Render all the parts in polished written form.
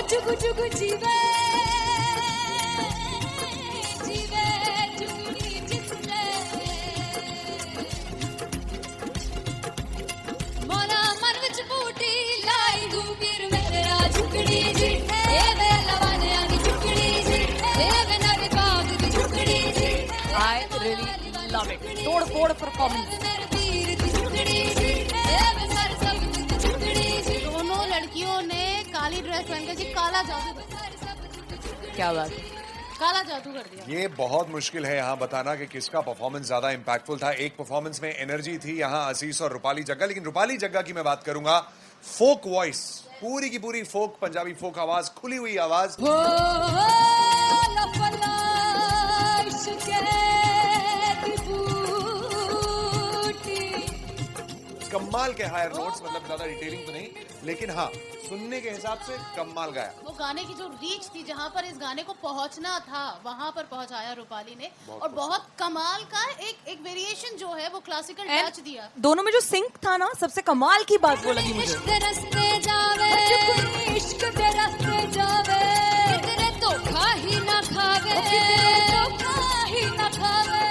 जुग जुग जीवे जीवे जुगनी जिसने मोरा मन विच बूटी लाई दूबीर मेरा झुकड़ी जी ए वे लवाने आनी झुकड़ी जी ए वे नवी बाग दी झुकड़ी जी I really love it. तोड़ फोड़ परफॉर्मेंस। दोनों लड़कियों ने काली ड्रेस पहनकर जी काला जादू क्या बात है। काला जादू कर दिया। ये बहुत मुश्किल है यहाँ बताना कि किसका परफॉर्मेंस ज्यादा इंपैक्टफुल था। एक परफॉर्मेंस में एनर्जी थी यहाँ असीस और रूपाली जग्गा, लेकिन रूपाली जग्गा की मैं बात करूंगा फोक वॉइस, पूरी की पूरी फोक, पंजाबी फोक आवाज, खुली हुई आवाज। कमाल के हायर नोट्स, मतलब ज्यादा डिटेलिंग तो नहीं, लेकिन हाँ सुनने के हिसाब से कमाल गाया। वो गाने की जो रीच थी, जहाँ पर इस गाने को पहुंचना था वहां पर पहुंचाया रूपाली ने, और बहुत कमाल का एक वेरिएशन जो है वो क्लासिकल टच दिया। दोनों में जो सिंक था ना, सबसे कमाल की बात वो लगी मुझे। इश्क दे रास्ते जावे इश्क दे रास्ते जावे तेरे धोखा ही ना खावे धोखा ही ना खावे।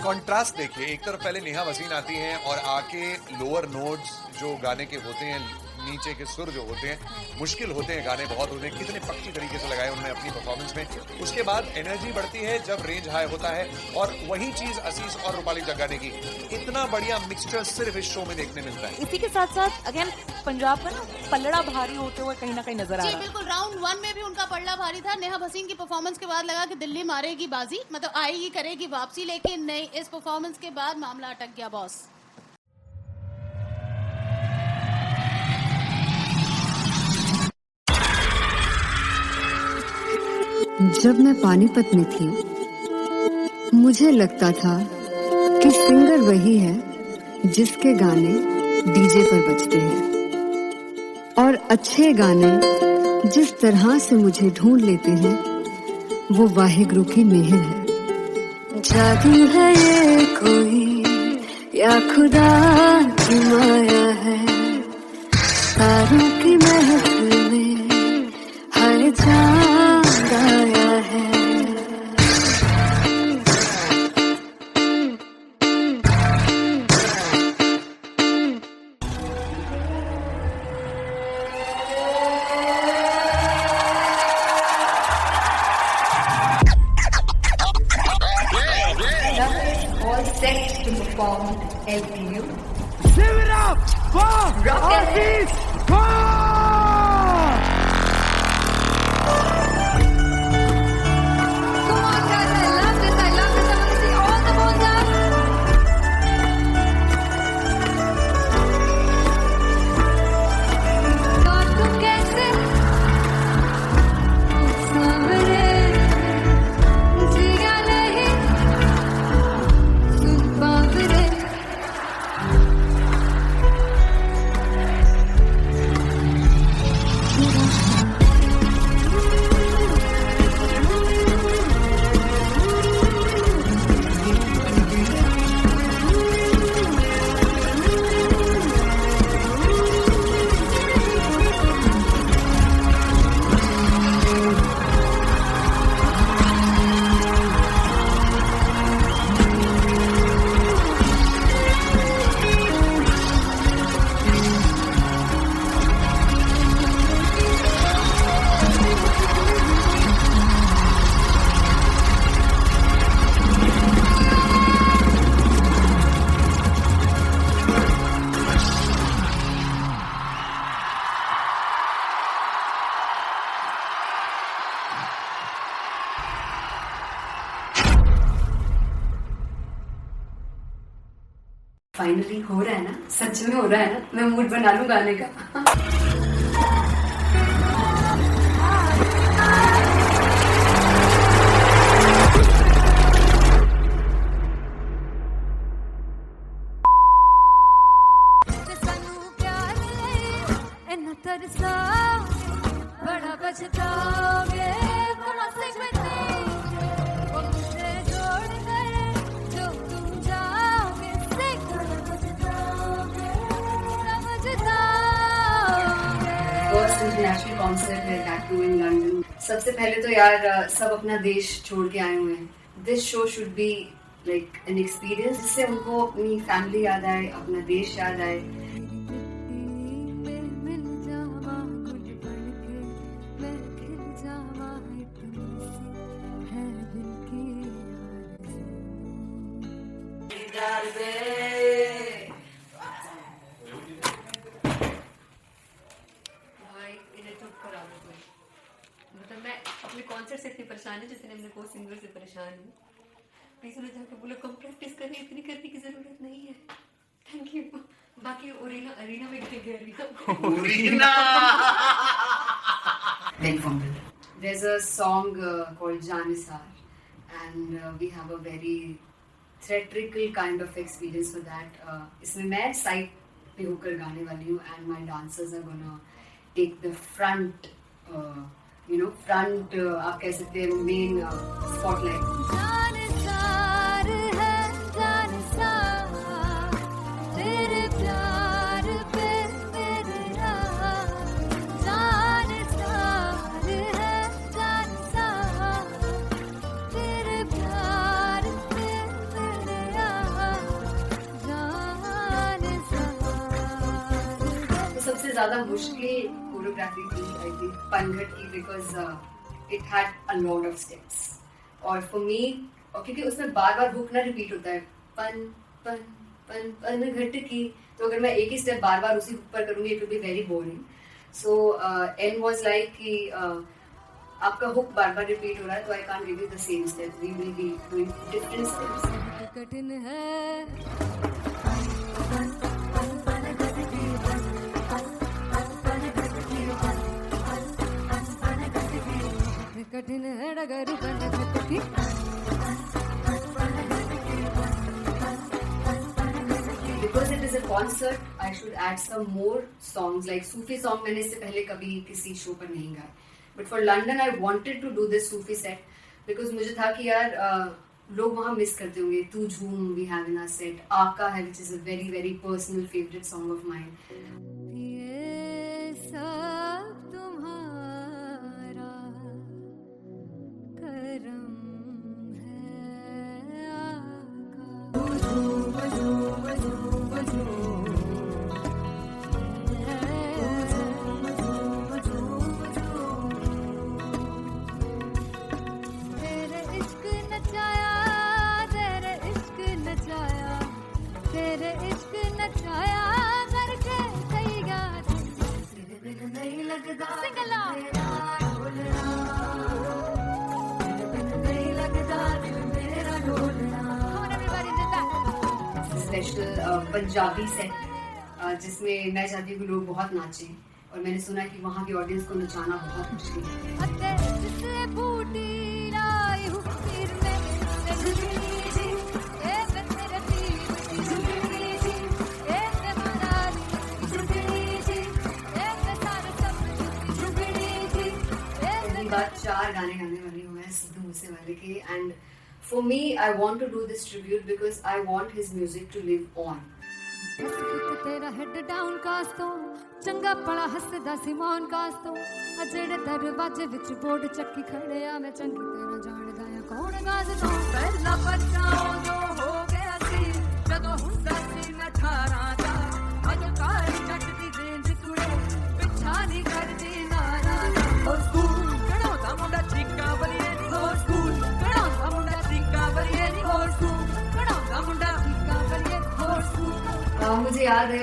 कॉन्ट्रास्ट देखिए, एक तरफ पहले नेहा वसीन आती हैं और आके लोअर नोट्स जो गाने के होते हैं, नीचे के सुर जो होते हैं, मुश्किल होते हैं गाने बहुत होते हैं, कितने पक्की तरीके से लगाए उन्होंने अपनी परफॉर्मेंस में। उसके बाद एनर्जी बढ़ती है जब रेंज हाई होता है, और वही चीज असीस और रूपाली जग्गा ने की। इतना बढ़िया मिक्सचर सिर्फ इस शो में देखने मिलता है। इसी के साथ साथ अगेन पंजाब का ना पलड़ा भारी होते हुए कहीं ना कहीं नजर आ जी रहा है। बिल्कुल, राउंड 1 में भी उनका पलड़ा भारी था। नेहा भसीन की परफॉर्मेंस के बाद लगा कि दिल्ली मारेगी बाजी, मतलब आएगी करेगी वापसी, लेकिन नहीं, इस परफॉर्मेंस के बाद मामला अटक गया बॉस। जब मैं पानीपत में थी, मुझे लगता था कि सिंगर वही है जिसके गाने डीजे पर बजते हैं, और अच्छे गाने जिस तरह से मुझे ढूंढ लेते हैं वो वाहिगुरु की मेहर है। जादू है ये कोई या खुदा की माया है, तारों की महफिल में हर चांद आया है। All set to perform LPU. Give it up for Aziz Khan! Come on guys, I love this, I want to see all the balls up. और तुम कैसे सामने जिया नहीं सुन पावरे। फाइनली हो रहा है ना, सच में हो रहा है ना, मैं मूड बना लूं गाने का। तरसा बड़ा पछताओगे बड़ा से वो मुझसे जोड़ गए जो तुम जाओगे से बड़ा पछताओगे समझताओगे। फर्स्ट इंटरनेशनल कॉन्सर्ट है दैट टू इन लंदन. सबसे पहले तो यार सब अपना देश छोड़ के आए हुए हैं. This show should be like an experience जिससे उनको अपनी फैमिली याद आए, अपना देश याद आए. मतलब मैं अपने कॉन्सर्ट से इतनी परेशान है जितने अपने को सिंगर से परेशान हूँ. प्लीज उन्हें जाके बोलो कम प्रैक्टिस करनी, इतनी करने की जरूरत नहीं है. Thank you. बाकी अरीना में गए arena There's a song called Janisar, and we have a very theatrical kind of experience for that. इसमें मैं साइड पे होकर गाने वाली हूँ, and my dancers are gonna take the front, front आप कह सकते हैं main spotlight. जानसार है जानसार तेरे प्यार पे मेरा जानसार है जानसार तेरे प्यार पे मेरा जानसार. तो सबसे ज्यादा मुश्किल कोरियोग्राफी थी आई थिंक पनघट की, because it had a lot of steps. और फॉर मी, और क्योंकि उसमें बार बार हुक ना रिपीट होता है, पन पन पन पन घट की, तो अगर मैं एक ही स्टेप बार बार उसी हुक पर करूंगी it will be very boring. So an was like कि आपका हुक बार बार रिपीट हो रहा है तो I can't give you the same step, we will be doing different steps. कठिन है कठिन है डगर बनघट की. Because it is a concert, I should add some more songs. Like Sufi song मैंने इससे पहले कभी किसी शो पर नहीं गाए. But for London, I wanted to do this Sufi set because मुझे था कि यार लोग वहाँ मिस करते होंगे. तू झूम we have in our set. आका है which is a very very personal favorite song of mine. ये सब तुम्हारा करम है आका. तेरे इश्क नचाया तेरे इश्क नचाया तेरे इश्क नचाया करके सही गात नहीं लगता सिंगला नहीं लगता मेरा ढोलना. Come on everybody did that. Special Punjabi set जिसमें मैं चाहती हूँ कि लोग बहुत नाचें, और मैंने सुना कि वहाँ की ऑडियंस को नचाना बहुत मुश्किल है. अते जिससे बूटी लाई हूँ पीर में से झुकनी जी ए मैं तेरे पीर की झुकनी जी ए मैं मनाली झुकनी जी ए मैं सारे सब की झुकनी जी ए पहली बार 4 गाने गाने वाली हूँ मैं सिद्धू मूसेवाले के. And for me I want to do this tribute because I want his music to live on. तेरा हेड डाउन कास तो चंगा पड़ा हसदा सिमोन कास तो अजेड़े दरवाजे विच बोर्ड चक्की खड़े आ मैं चंगी तेरा जानदा आ कौन गाज तो पहला बच्चा जो हो गया सी जदों हुंदा सी मैं 18 दा अज कारी जट दी रेंज कुड़े पिछा नहीं करदी नारा. और स्कूल कढ़ाਉਂਦਾ ਮੁੰਡਾ ਚੀਕਾਂ ਬਲੀਏ ਨੀ ਹੋਰ ਸਕੂਲ ਕढ़ਾਉਂਦਾ ਮੁੰਡਾ ਚੀਕਾਂ ਬਲੀਏ ਨੀ ਹੋਰ ਸਕੂਲ ਕढ़ਾਉਂਦਾ ਮੁੰਡਾ का करिए और स्कूल. मुझे याद है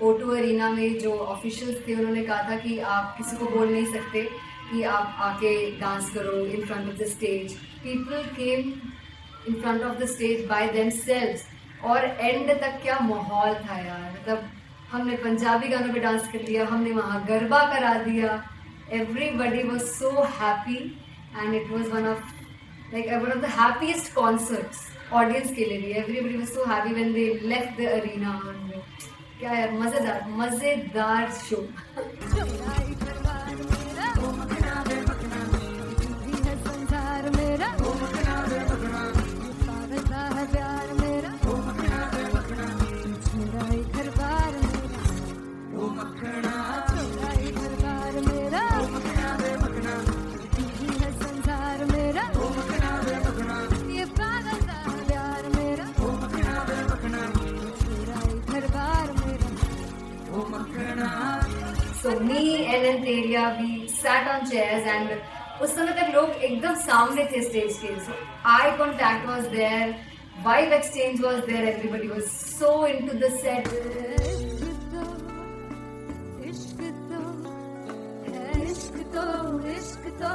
O2 अरीना में जो ऑफिशियल्स थे उन्होंने कहा था कि आप किसी को बोल नहीं सकते कि आप आके डांस करो in front of the stage. People came in front of the stage by themselves, और एंड तक क्या माहौल था यार. मतलब हमने पंजाबी गानों पे डांस कर लिया, हमने वहाँ गरबा करा दिया. Everybody was so happy and it was one of the happiest concerts audience के लिए भी. Everybody was so happy when they left the arena. क्या यार मजेदार शो. चुराई करवार मेरा ओ मखना बे मखना भी है संसार मेरा ओ मखना बे मखना पागल है प्यार मेरा ओ मखना बे मखना चुराई करवार मेरा ओ मखना चुराई करवार So me and Anteria, we sat on chairs and उस समय तक लोग एकदम सामने थे स्टेज के. So eye contact was there, vibe exchange was there, everybody was so into the set. इश्क तो है, इश्क तो, इश्क तो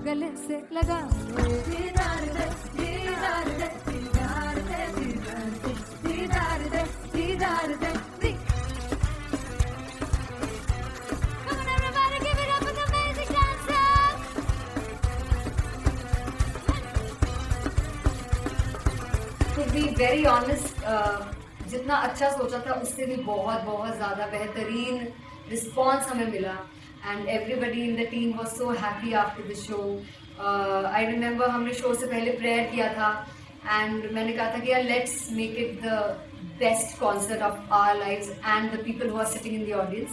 गले से लगा लो. दीदार दे, दीदार दे, दीदार दे, दीदार दे, दीदार दे, दीदार दे. Come on everybody, give it up for the amazing dancers. To be very honest, जितना अच्छा सोचा था उससे भी बहुत बहुत ज़्यादा बेहतरीन रिस्पॉन्स हमें मिला. And everybody in the team was so happy after the show. I remember हमने शो से पहले प्रेयर किया था एंड मैंने कहा था कि यार let's make it the best concert of our lives and the people who are sitting in the audience.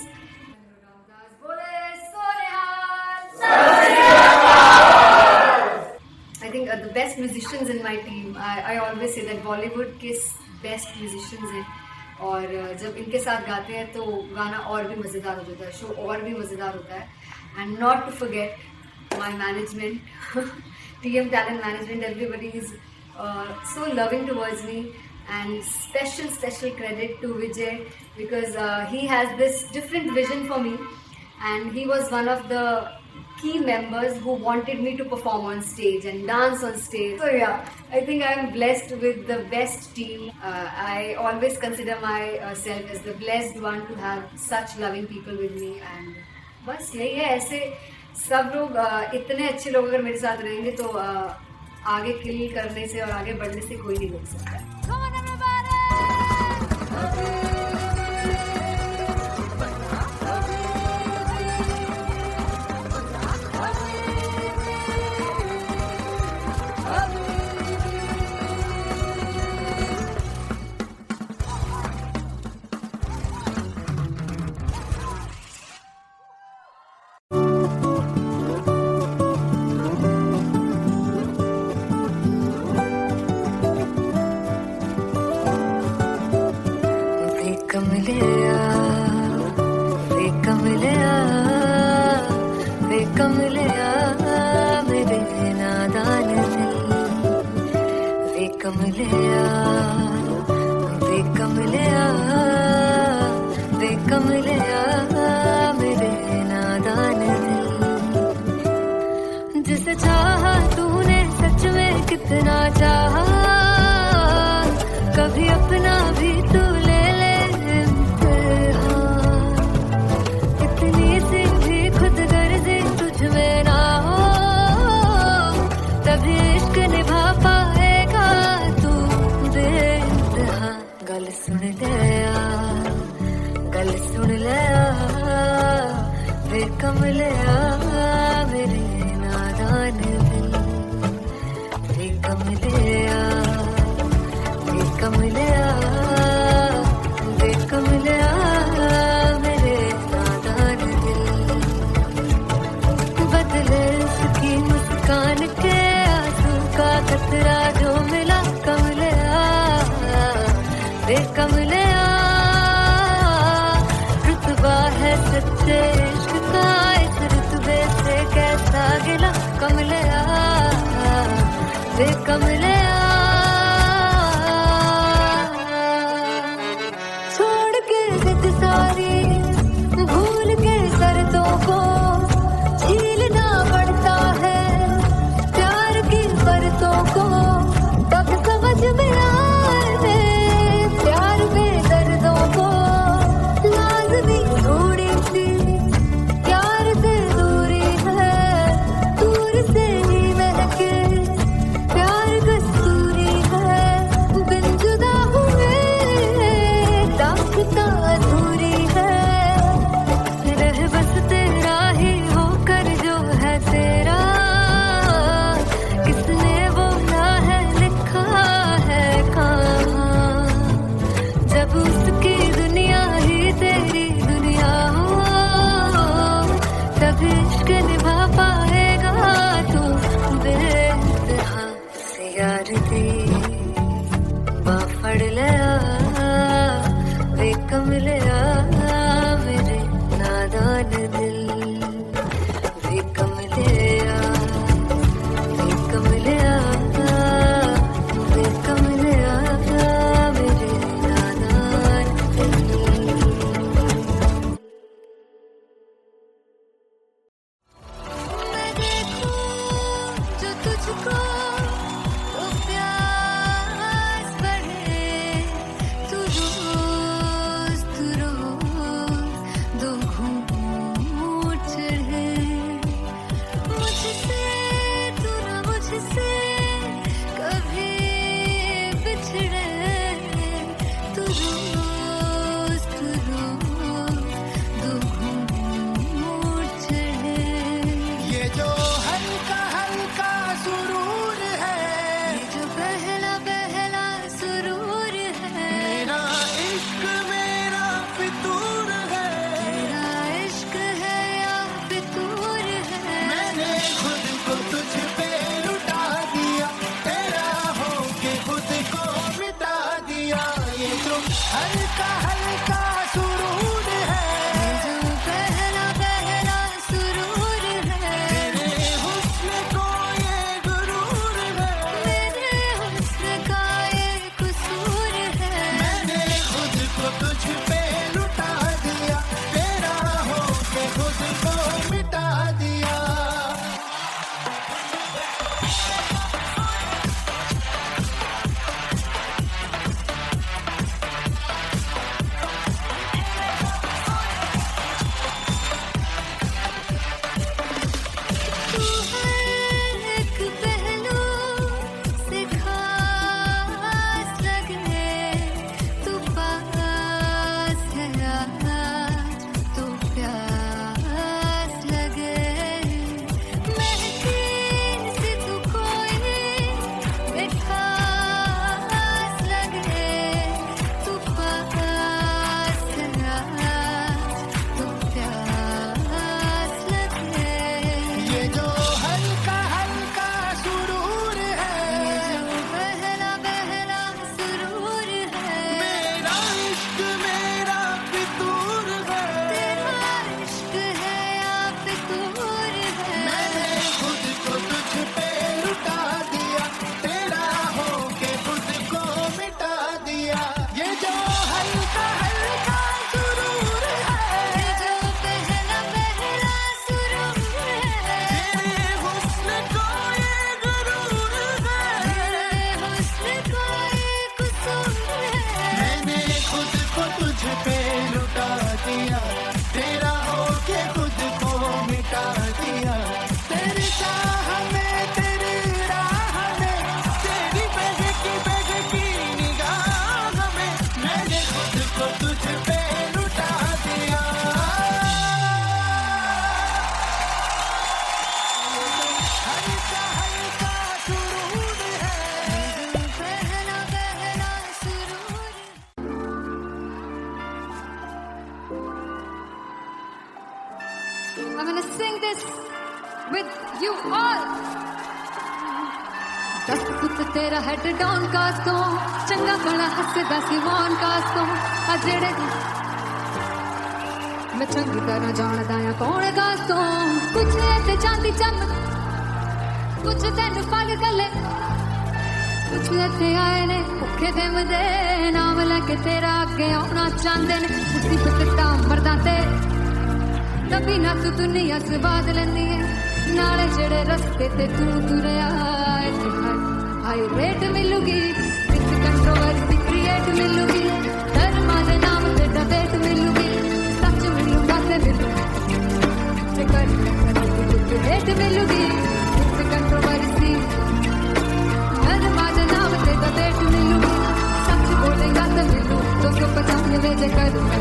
I think the best musicians in my team, I always say that Bollywood के best musicians हैं और जब इनके साथ गाते हैं तो गाना और भी मज़ेदार हो जाता है, शो और भी मज़ेदार होता है. And not to forget my management, TM Talent Management, everybody is so loving towards me. And special credit to Vijay because he has this different vision for me and he was one of the key members who wanted me to perform on stage and dance on stage. So yeah, I think I am blessed with the best team. I always consider myself as the blessed one to have such loving people with me. And बस यही है, ऐसे सब लोग इतने अच्छे लोग अगर मेरे साथ रहेंगे तो आगे किल करने से और आगे बढ़ने से कोई नहीं रोक सकता. Come on everybody. जिसे चाहा तूने सच में कितना चाहा, कभी अपना भी तू ले ले इम्तिहान. इतनी सी भी खुद गर्जी तुझ में ना हो तभी इश्क निभा पाएगा तू बेइंतहा. गल सुन ले यार, गल सुन ले यार, वे कमले यार मेरे नादान दिल. वे कमले यार, वे कमले यार, वे कमले यार मेरे नादान दिल. बदले उसकी मुस्कान के आंसू का कतरा जो मिला कमले यार, वे कमले यार. रुतबा है सच्चे इश्क का, इस रुतबे से कैसा गिला कमले यार, वे कमले यार. छोड़ के जिद सारी, भूल के शर्तों को झीलना पड़ता है, प्यार की परतों को तब समझ में आए. प्यार में दर्दों को लाज़मी थोड़ी सी प्यार से दूरी है, दूर से ही महके प्यार कस्तूरी है. बिन जुदा हुए दास्तां अधूरी है, रह बस तेरा ही होकर जो है तेरा. किसने बोला है लिखा है कहाँ, जब उसकी दुनिया ही तेरी दुनिया हो तब इश्क निभा पाएगा तू बेइंतहा. यार दी बाफड़ लिया, वे कमले मेरे नादान लुटा दिया, तेरा होके खुद को मिटा दिया। तेरी चाह में, तेरी राह में, तेरी बहकी निगाह में मैंने खुद को तुझ पे लुटा दिया। हल्का हल्का सुरूर है, बहना बहना सुरूर। I'm gonna sing this with you all. दस पुत तेरा हेड डाउन कास्तों, चंगा बड़ा हसदा सिमोन कास्तों। आ जेड़े मैं चंगी तरह जानदा आ कौन कास्तों। कुछ ऐसे चांदी चमक, कुछ तेन पग गले, कुछ ऐसे आए ने भुखे दिम दे नाम लैके तेरा अगे आना चाहते ने। मुसीबत टाम मरदा ते तभी ना तू दुनिया स्वाद लेंदी है, नाले जेड़े रस्ते ते तू तुरया हाई रेट मिलूगी, विद कंट्रोवर्सी क्रिएट मिलूगी, धर्मा दे नाम ते डिबेट मिलूगी, सच मिलूगा ते मिलूगी, रेट मिलूगी, विद कंट्रोवर्सी धर्मा दे नाम ते डिबेट मिलूगी, सच बोलेगा ते मिलू 295 जे करूंगा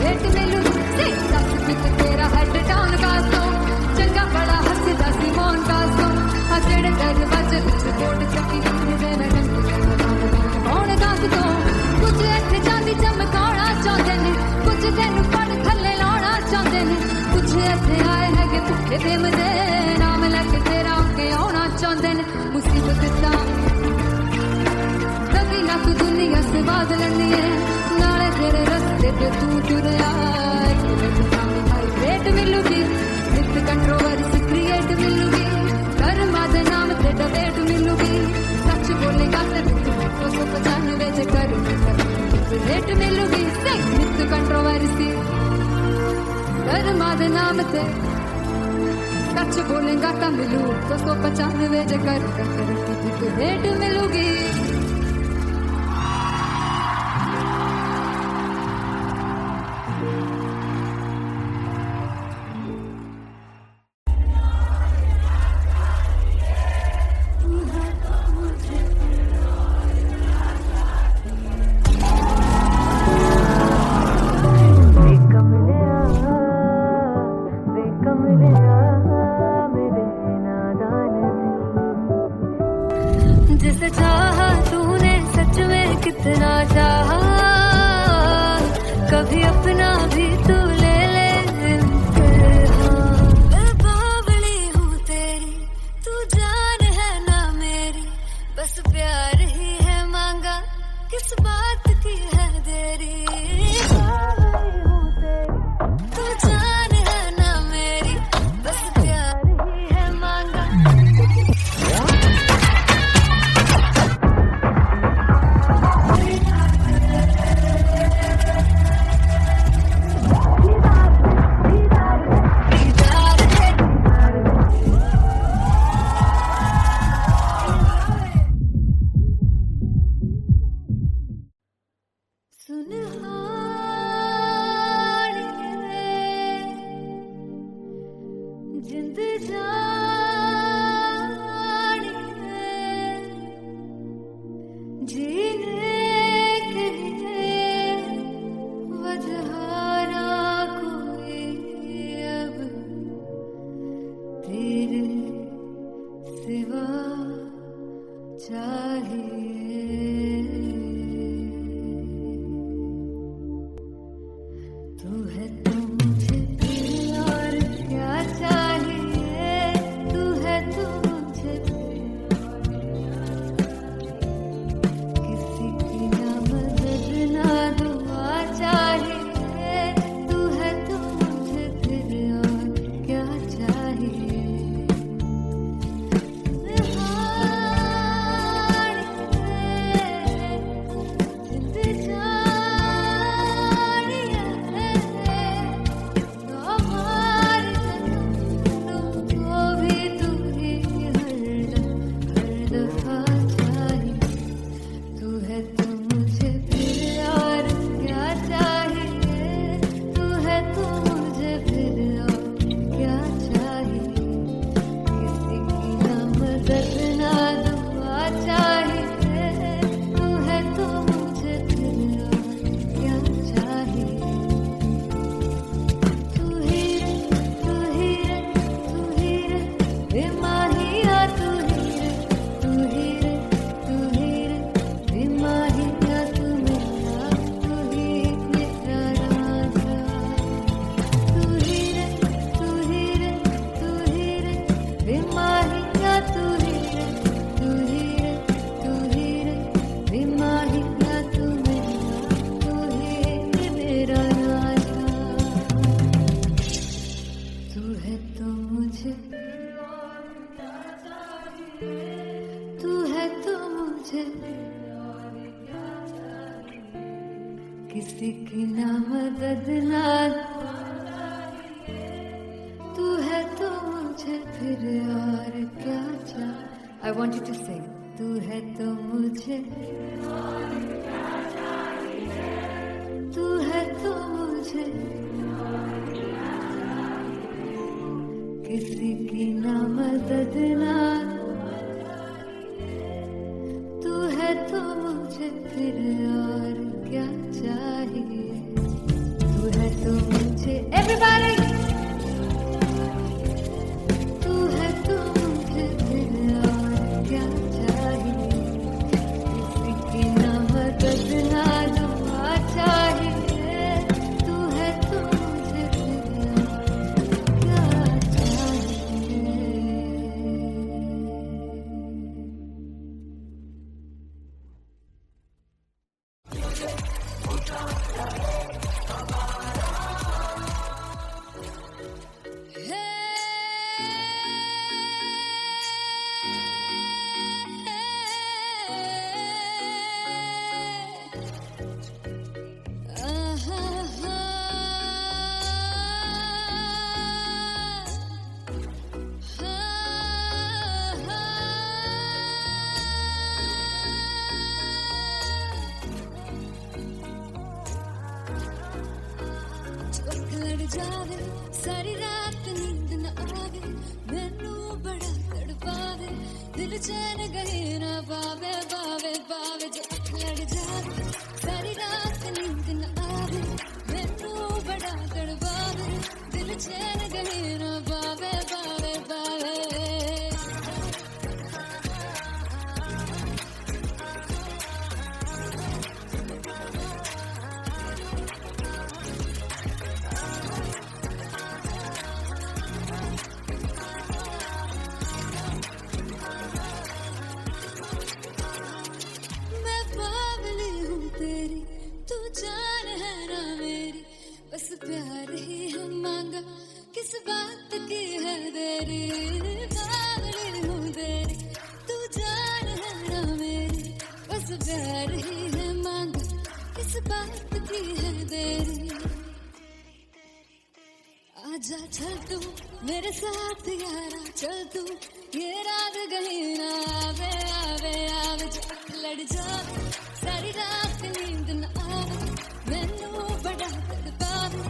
रेट मिलूगी। सच पित तेरा हेड डाउन कास्तों, चंगा बड़ा हसदा सिमोन कास्तों। आ जेड़े दरवाजे विच बोर्ड चक्की दे मैं कौन कास्तों। कुछ इत्थे चांदी चमकाना चाहते ने, कुछ तेनू पड़ थल्ले लाना चाहते ने, कुछ इत्थे आए है कि भुखे दिम दे नाम लैके तेरा अगे आना चाहते ने। मुसीबत दा तभी ना तू दुनिया स्वाद लेंदी है, नाले तेरे रस्ते ते तू तुरया रेट मिलूगी, विद कंट्रोवर्सी क्रिएट मिलूगी, कर्मा दे नाम ते डिबेट मिलूगी, सच बोलेगा ते 295 जे करूंगा रेट मिलूगी। विद कंट्रोवर्सी कर्मा दे नाम ते सच बोलेगा ता मिलू 295 जे करूंगा रेट मिलूगी। जिसे चाहा तूने सच में कितना चाहा, कभी अपना भी तू ले ले इम्तिहान। मैं बावली हूँ तेरी, तू जान है ना मेरी, बस प्यार ही है मांगा, किस बात की है देरी। बावली हूँ तेरी, तू जान है ना मेरी, बस प्यार ही है मांगा। जिंद जानी है, जीने के लिए वजह ना कोई अब तेरे सिवा चाहिए। तू है तो मुझे दिल और क्या चाहिए, तू है तो मुझे किसी की ना मदद ना दुआ चाहिए, तू है तो मुझे दिल और क्या चाहिए। जिंद जानिया है, किसी की ना मदद ना तू है तो मुझे फिर और क्या चाह। I want you to sing. तू है तो मुझे तू है तो मुझे किसी की ना मदद ना तू है तो मुझे फिर और क्या चाहिए। तू है तो मुझे everybody तू है तो मुझे फिर और क्या चाहिए। किसी की ना मदद ना दुआ चाहिए। तू है तो मुझे फिर और क्या चाहिए। लड़ जावे सारी रात नींद न आवे मैनू बड़ा तड़पावे दिल चैन गए ना पावे पावे पावे। जो लड़ जावे सारी रात नींद न आवे मैनू बड़ा तड़पावे दिल चैन गए ना पावे पावे पावे। मैं बावली हूँ तेरी तू जान है ना मेरी बस प्यार ही है मांगा किस बात की है देरी। बावली हूँ तेरी तू जान है ना मेरी बस प्यार ही है मांगा किस बात की है देरी। आजा चल तू मेरे साथ यारा चल तू ये रात गई ना आवे आवे आवे। जो लड़ जावे सारी रात नींद न आवे मैनू बड़ा तड़पावे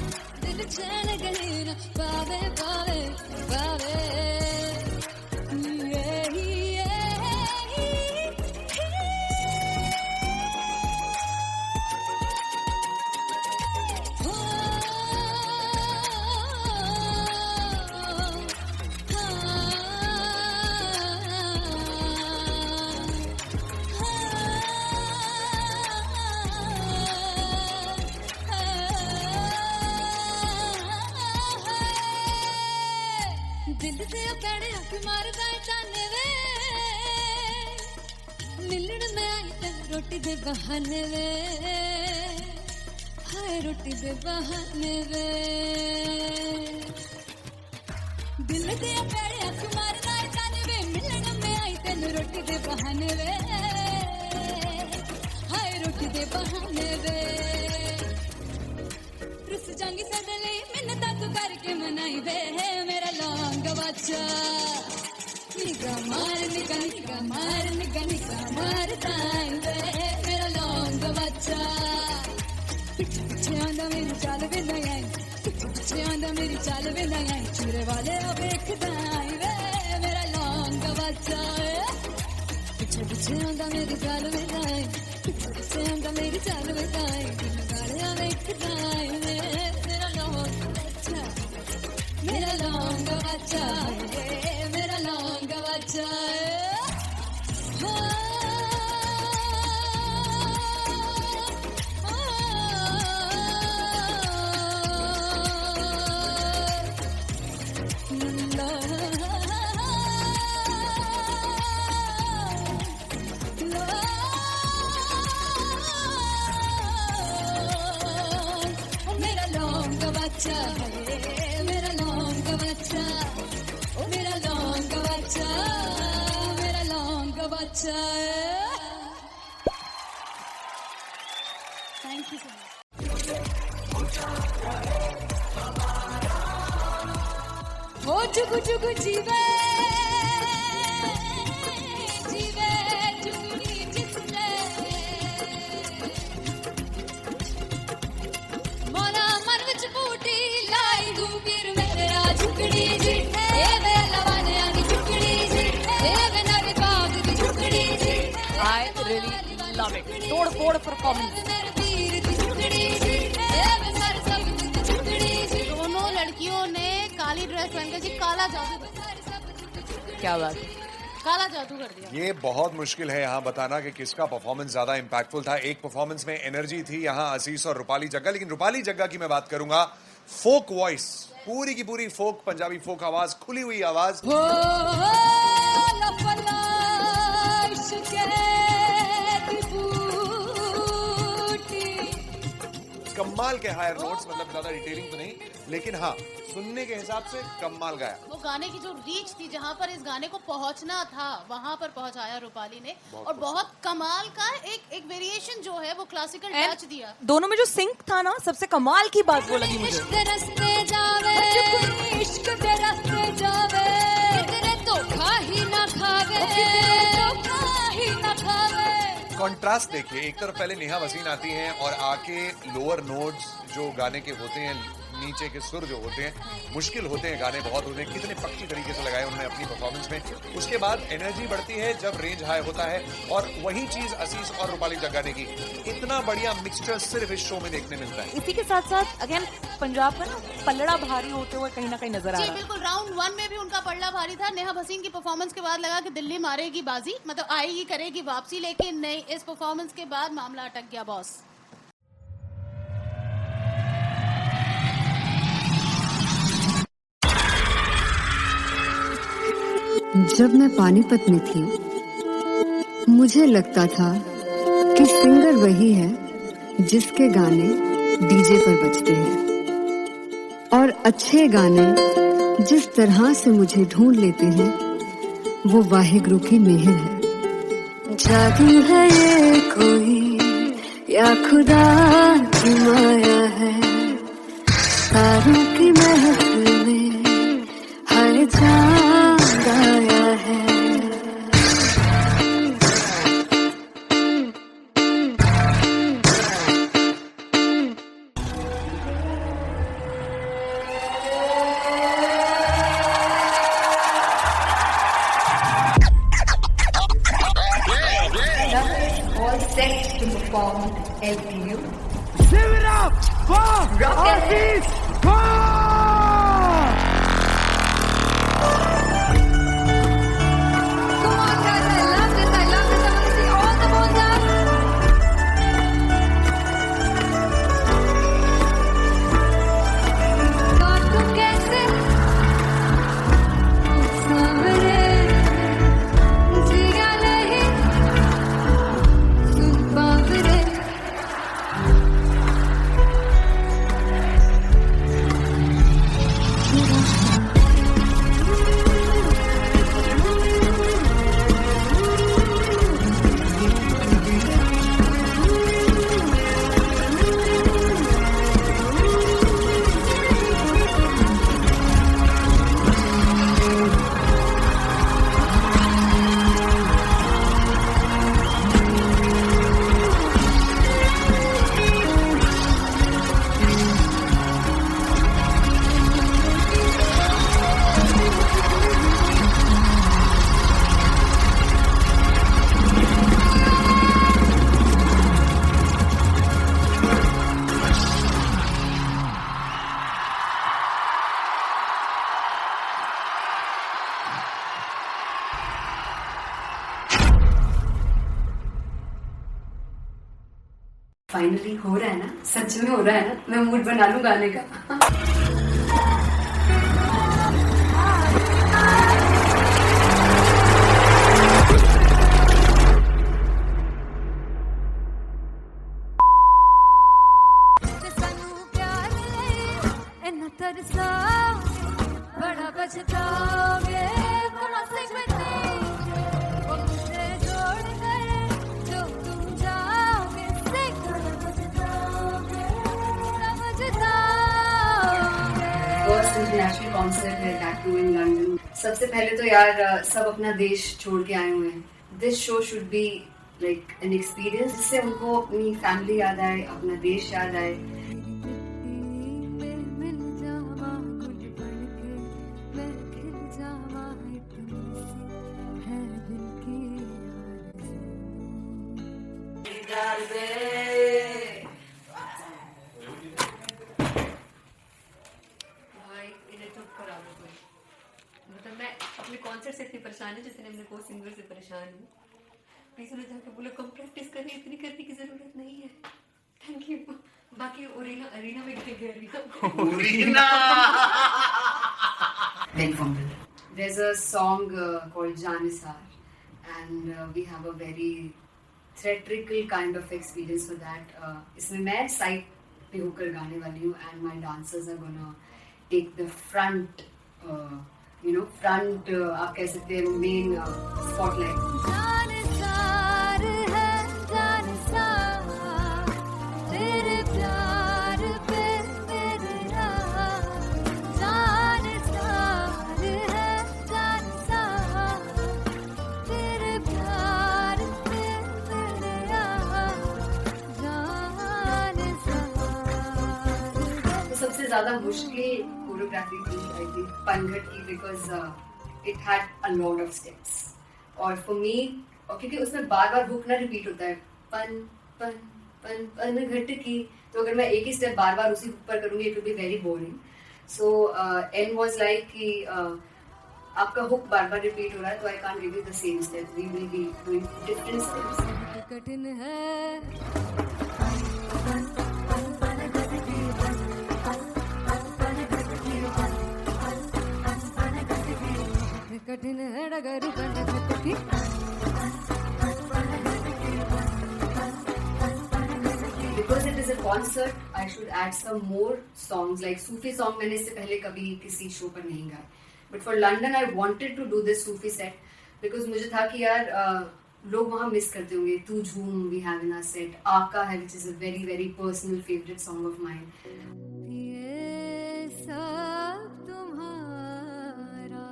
दिल चैन गई ना पावे पावे पावे। दिल से कड़े हक मारदा ताने वे मिलन में आई तेन रोटी दे बहाने वे हाय रोटी दे बहाने वे। दिल से कड़े हक मारदा ताने वे मिलन में आई तेन रोटी दे बहाने वे हाय रोटी दे बहाने वे। रुस जांगी सदले मिन्नत तू करके मनाई वे मेरा लौंग बच्चा निगा मार निगा निगा मार निगा निगा मार ताई वे मेरा लौंग बच्चा। पीछे पीछे आंदा मेरी चाल वे नहीं आई पीछे पीछे आंदा मेरी चाल वे नहीं आई चूरे वाले अब देखदा आई वे मेरा लौंग बच्चा। पीछे पीछे आंदा मेरी चाल वे नहीं आई पीछे पीछे आंदा मेरी चाल वे नहीं आई दिल वाले अब देखदा आई वे मेरा लौंग बच्चा मेरा लौंग बच्चा मेरा लौंग बच्चा। मेरा लौंग बच्चा मेरा लौंग बच्चा ओ मेरा लौंग बच्चा मेरा लौंग बच्चा। Thank you so much. हो जुग जुग जीवे जीवे जुगनी जिसने मोरा मन विच बूटी लाई दूबीर मेरे झुकड़ी जी ए वे लवाने आगी झुकड़ी जी ए वे नवी बाग की झुकड़ी जी I really love it. तोड़ फोड़ परफॉर्मेंस। मेरे वीर की झुकड़ी जी ए वे सर सब की झुकड़ी जी दोनों लड़कियों ने काली ड्रेस पहनकर जी काला जादू क्या बात है। काला जादू कर दिया। ये बहुत मुश्किल है यहाँ बताना कि किसका परफॉर्मेंस ज्यादा इंपैक्टफुल था। एक परफॉर्मेंस में एनर्जी थी यहाँ असीस और रूपाली जग्गा, लेकिन रूपाली जग्गा की मैं बात करूंगा फोक वॉइस, पूरी की पूरी फोक, पंजाबी फोक आवाज, खुली हुई आवाज। हो लपला इश्क़े की बूटी कमाल के हायर नोट्स, मतलब ज्यादा डिटेलिंग तो नहीं, लेकिन हाँ सुनने के हिसाब से कमाल गाया। वो गाने की जो रीच थी, जहाँ पर इस गाने को पहुंचना था वहां पर पहुंचाया रूपाली ने, और बहुत कमाल का एक वेरिएशन जो है वो क्लासिकल टच दिया। दोनों में जो सिंक था ना, सबसे कमाल की बात वो लगी मुझे। इश्क रस्ते जावे इश्क के रस्ते जावे कितने धोखा ही ना खावे धोखा ही ना खावे। कॉन्ट्रास्ट देखिए, एक तरफ पहले नेहा वसीन आती हैं और आके लोअर नोट्स जो गाने के होते हैं, नीचे के सुर जो होते हैं, मुश्किल होते हैं गाने बहुत होते हैं, कितने पक्की तरीके से लगाए उन्होंने अपनी परफॉर्मेंस में। उसके बाद एनर्जी बढ़ती है जब रेंज हाई होता है, और वही चीज असीस और रूपाली जग्गा ने की। इतना बढ़िया मिक्सचर सिर्फ इस शो में देखने मिलता है। इसी के साथ साथ अगेन पंजाब का ना पल्लड़ा भारी होते हुए कहीं ना कहीं नजर आ जी रहा है। बिल्कुल, राउंड 1 में भी उनका पल्ला भारी था। नेहा भसीन की परफॉर्मेंस के बाद लगा कि दिल्ली मारेगी बाजी, मतलब आएगी करेगी वापसी, लेकिन नहीं, इस परफॉर्मेंस के बाद मामला अटक गया बॉस। जब मैं पानीपत में थी मुझे लगता था कि सिंगर वही है जिसके गाने डीजे पर बजते हैं, और अच्छे गाने जिस तरह से मुझे ढूंढ लेते हैं वो वाहिगुरु की मेहर है। जादू है ये कोई या खुदा की माया है, तारों की महफिल में हर चांद आया है। All set to perform LPU. Give it up for Aziz Khan! Come on guys, I love this, I love this. I want to see all the balls up. God को कैसे सामने जिया नहीं सुन पावरे। फाइनली हो रहा है ना, सच में हो रहा है ना, मैं मूड बना लूं गाने का। सानू प्यार इन्ना तरसा बड़ा पछताओगे कहाँ से बचे वो मुझे जोड़ गए जो तुम जाओगे से कहाँ पछताओगे समझता फर्स्ट इंटरनेशनल कॉन्सर्ट है दैट टू इन लंदन। सबसे पहले तो यार सब अपना देश छोड़ के आए हुए हैं। This show should be like an experience जिससे उनको अपनी फैमिली याद आए, अपना देश याद आए। मतलब मैं अपने कॉन्सर्ट से इतनी परेशान हूँ जितने अपने को सिंगर से परेशान हूँ। प्लीज उन्हें जाके बोलो कम प्रैक्टिस करनी, इतनी करने की जरूरत नहीं है। Thank you. बाकी अरीना में गए Very humble. There's a song called Janisar, and we have a very theatrical kind of experience for that. इसमें मैं साइड पे होकर गाने वाली हूँ, and my dancers are gonna take the front, front आप कह सकते हैं main spotlight. जानसार है जानसार, तेरे प्यार पे मेरा जानसार है जानसार, तेरे प्यार पे मेरा जानसार। तो सबसे ज्यादा मुश्किल कोरियोग्राफी थी आई थिंक पनघट की, because it had a lot of steps. और फॉर मी, और क्योंकि उसमें बार बार हुक ना रिपीट होता है, पन पन पन पनघट की, तो अगर मैं एक ही स्टेप बार बार उसी हुक पर करूंगी it will be very boring. So an was like कि आपका हुक बार बार रिपीट हो रहा है, तो I can't give you the same step, we will be doing different steps. कठिन है कठिन है डगर पनघट की। Because it is a concert, I should add some more songs like Sufi song. मैंने इससे पहले कभी किसी शो पर नहीं गाए, but for London I wanted to do this Sufi set because मुझे था कि यार लोग वहाँ मिस करते होंगे। तू झूम we have in our set, आका है which is a very very personal favorite song of mine. ये सब तुम्हारा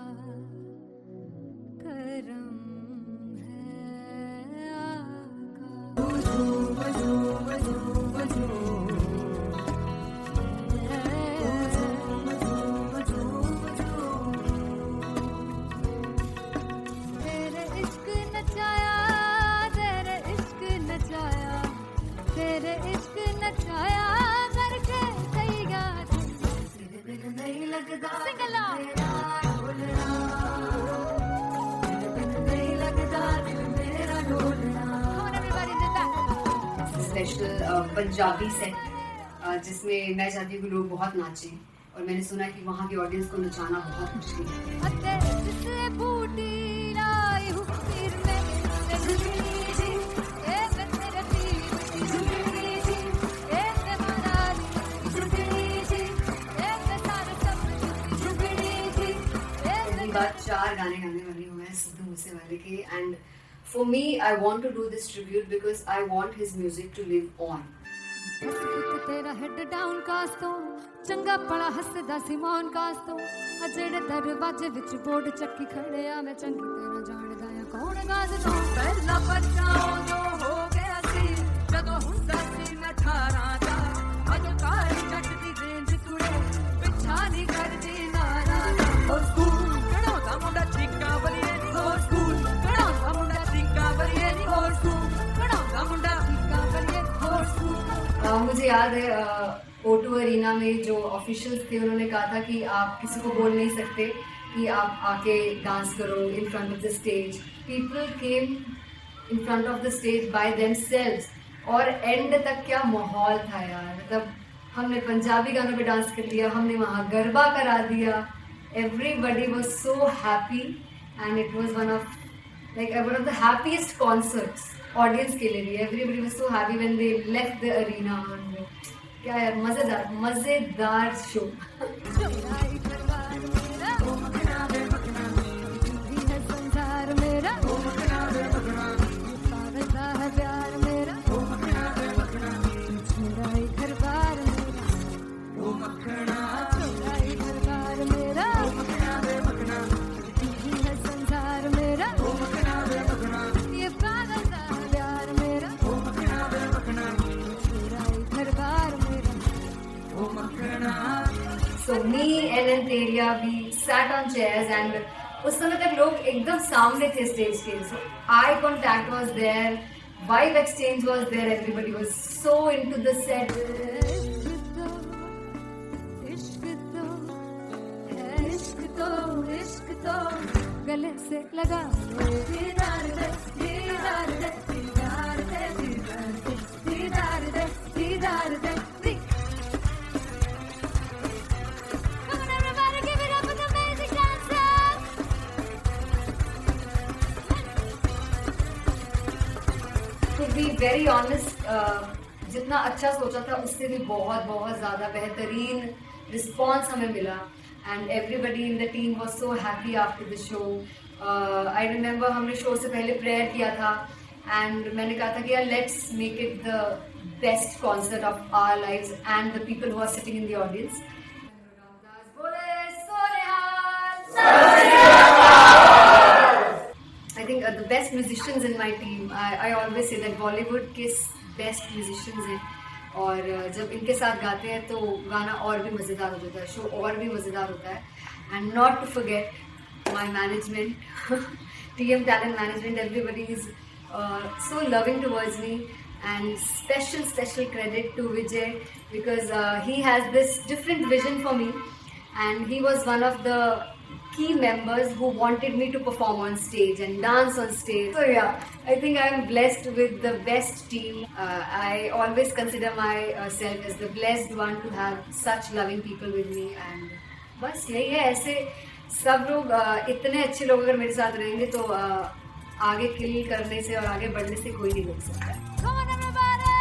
करम है तेरे इश्क नचाया, तेरे इश्क नचाया, तेरे इश्क नचाया करके तैयार नहीं लगता सिंगला नहीं लगता मेरा ढोलना। Come on everybody, do that. Special Punjabi set जिसमें मैं चाहती हूँ कि लोग बहुत नाचें, और मैंने सुना है कि वहाँ की ऑडियंस को नचाना बहुत मुश्किल है। अते जिससे बूटी लाई हूँ सिर में तेरी जी, ए मैं तेरे पीर की झुमरी जी, ए मैं मनाली की झुमरी जी, ए मैं सारे सब की झुमरी जी, ए पहली बार 4 गाने गाने वाली हूँ मैं सिद्धू मूसेवाले के, and for me I want to do this tribute because I want his music to live on. ਇੱਕ ਤੇਰਾ ਹੈਡ ਡਾਊਨ ਕਾਸ ਤੋਂ ਚੰਗਾ ਪਲਾ ਹੱਸਦਾ ਸੀ ਮੌਨ ਕਾਸ ਤੋਂ, ਆ ਜਿਹੜੇ ਦਰਵਾਜ਼ੇ ਵਿੱਚ ਬੋਰਡ ਚੱਕੀ ਖੜਿਆ ਮੈਂ ਚੰਗੀ ਤਰ੍ਹਾਂ ਜਾਣਦਾ ਆ ਕੌਣ ਗਾਜ਼ ਤੋਂ। ਪਹਿਲਾ ਬੱਚਾ ਉਦੋਂ ਹੋ ਗਿਆ ਸੀ ਜਦੋਂ ਹੁੰਦਾ ਸੀ ਮੈਂ 18 ਦਾ, ਅੱਜ ਕਾਲੀ ਜੱਟ ਦੀ ਰੇਂਜ ਕੁੜੇ ਪਿੱਛਾ ਨਹੀਂ ਕਰਦੀ ਨਾਰਾ ਦਾ। ਹੋਰ ਸਕੂਲ ਕਢਾਉਂਦਾ ਮੁੰਡਾ ਚੀਕਾਂ ਬਲੀਏ ਨੀ, ਹੋਰ ਸਕੂਲ ਕਢਾਉਂਦਾ ਮੁੰਡਾ ਚੀਕਾਂ ਬਲੀਏ ਨੀ, ਹੋਰ ਸਕੂਲ ਕਢਾਉਂਦਾ ਮੁੰਡਾ ਚੀਕਾਂ ਬਲੀਏ ਹੋਰ ਸਕੂਲ। मुझे याद है O2 अरीना में जो ऑफिशियल्स थे उन्होंने कहा था कि आप किसी को बोल नहीं सकते कि आप आके डांस करो in front of the stage. People came in front of the stage by themselves, और एंड तक क्या माहौल था यार। मतलब हमने पंजाबी गानों पे डांस कर लिया, हमने वहाँ गरबा करा दिया, everybody was so happy and it was one of the happiest concerts audience के लिए भी। Everybody was so happy when they left the arena. क्या यार, मजेदार शो। संसार मेरा पागलता है प्यार मेरा, मेरा ही घर बार मेरा, मेरा ही घर बार So me and Anteria, we sat on chairs and उस समय तक लोग एकदम सामने थे स्टेज के. So eye contact was there, vibe exchange was there, everybody was so into the set. इश्क तो गले से लगा दीदार दे दीदार दे दीदार दे दीदार दे दीदार दे. Come on everybody, give it up for the amazing dancers. To be very honest, जितना अच्छा सोचा था उससे भी बहुत बहुत ज़्यादा बेहतरीन रिस्पॉन्स हमें मिला. And everybody in the team was so happy after the show. I remember हमने शो से पहले प्रेयर किया था and मैंने कहा था कि यार let's make it the best concert of our lives and the people who are sitting in the audience. I think the best musicians in my team. I always say that Bollywood के best musicians हैं. और जब इनके साथ गाते हैं तो गाना और भी मज़ेदार हो जाता है, शो और भी मज़ेदार होता है. And not to forget my management, TM Talent Management, everybody is so loving towards me. And special credit to Vijay because he has this different vision for me and he was one of the key members who wanted me to perform on stage and dance on stage. So yeah, I think I am blessed with the best team. I always consider myself as the blessed one to have such loving people with me. And बस यही है, ऐसे सब लोग इतने अच्छे लोग अगर मेरे साथ रहेंगे तो आगे किल करने से और आगे बढ़ने से कोई नहीं रोक सकता. Come on everybody.